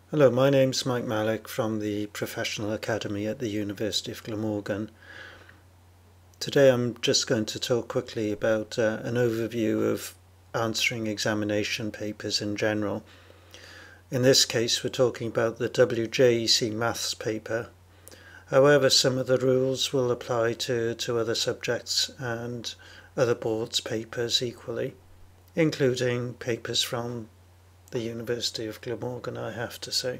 Hello, my name's Mike Mallock from the Professional Academy at the University of Glamorgan. Today I'm just going to talk quickly about an overview of answering examination papers in general. In this case we're talking about the WJEC Maths paper. However, some of the rules will apply to other subjects and other boards' papers equally, including papers from the University of Glamorgan, I have to say.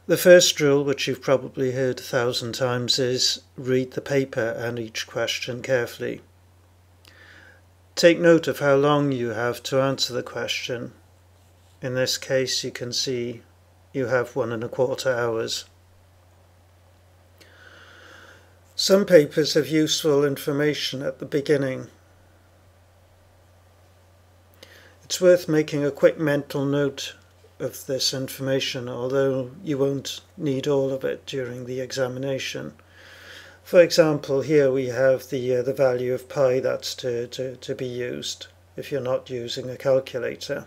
The first rule, which you've probably heard 1,000 times, is read the paper and each question carefully. Take note of how long you have to answer the question. In this case, you can see you have 1¼ hours. Some papers have useful information at the beginning. It's worth making a quick mental note of this information, although you won't need all of it during the examination. For example, here we have the value of pi that's to be used if you're not using a calculator.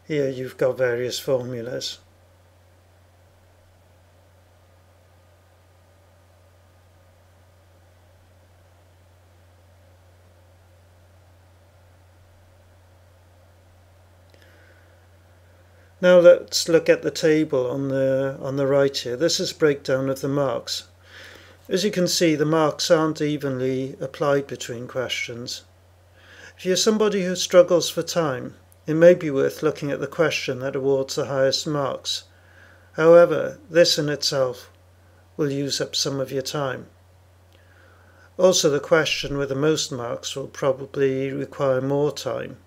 Here you've got various formulas. Now let's look at the table on the right here. This is a breakdown of the marks. As you can see, the marks aren't evenly applied between questions. If you're somebody who struggles for time, it may be worth looking at the question that awards the highest marks. However, this in itself will use up some of your time. Also, the question with the most marks will probably require more time.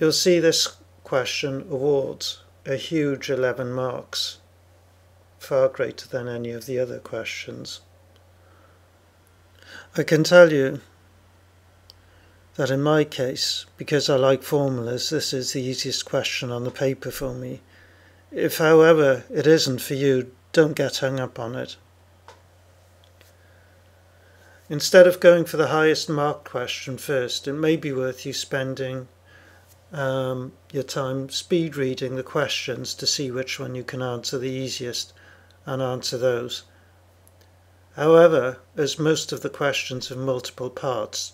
You'll see this question awards a huge 11 marks, far greater than any of the other questions. I can tell you that in my case, because I like formulas, this is the easiest question on the paper for me. If, however, it isn't for you, don't get hung up on it. Instead of going for the highest marked question first, it may be worth you spending your time speed reading the questions to see which one you can answer the easiest and answer those. However, as most of the questions have multiple parts,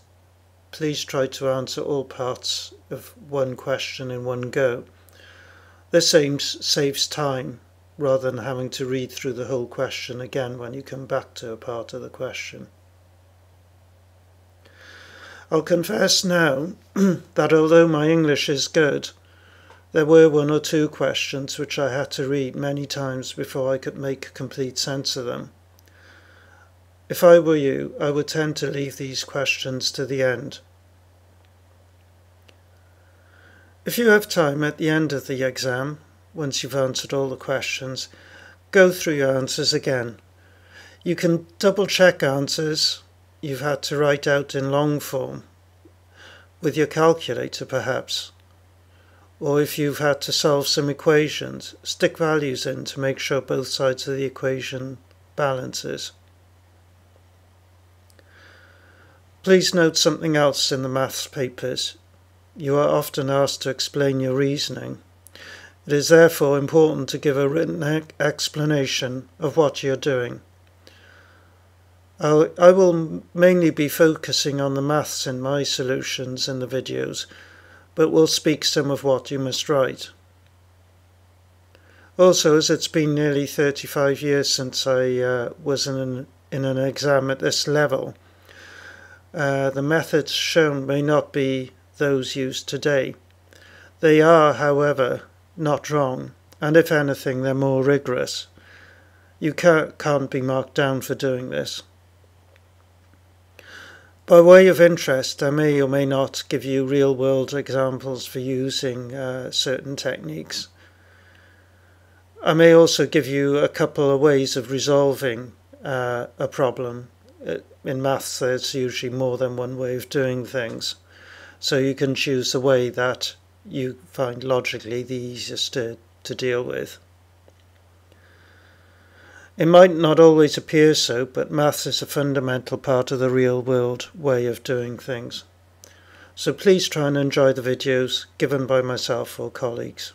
please try to answer all parts of one question in one go. This saves time rather than having to read through the whole question again when you come back to a part of the question. I'll confess now that although my English is good, there were 1 or 2 questions which I had to read many times before I could make complete sense of them. If I were you, I would tend to leave these questions to the end. If you have time at the end of the exam, once you've answered all the questions, go through your answers again. You can double check answers you've had to write out in long form, with your calculator perhaps, or if you've had to solve some equations, stick values in to make sure both sides of the equation balances. Please note something else in the maths papers. You are often asked to explain your reasoning. It is therefore important to give a written explanation of what you're doing. I will mainly be focusing on the maths in my solutions in the videos, but will speak some of what you must write. Also, as it's been nearly 35 years since I was in an exam at this level, the methods shown may not be those used today. They are, however, not wrong, and if anything, they're more rigorous. You can't be marked down for doing this. By way of interest, I may or may not give you real-world examples for using certain techniques. I may also give you a couple of ways of resolving a problem. In maths, there's usually more than one way of doing things, so you can choose the way that you find logically the easiest to deal with. It might not always appear so, but maths is a fundamental part of the real-world way of doing things. so please try and enjoy the videos given by myself or colleagues.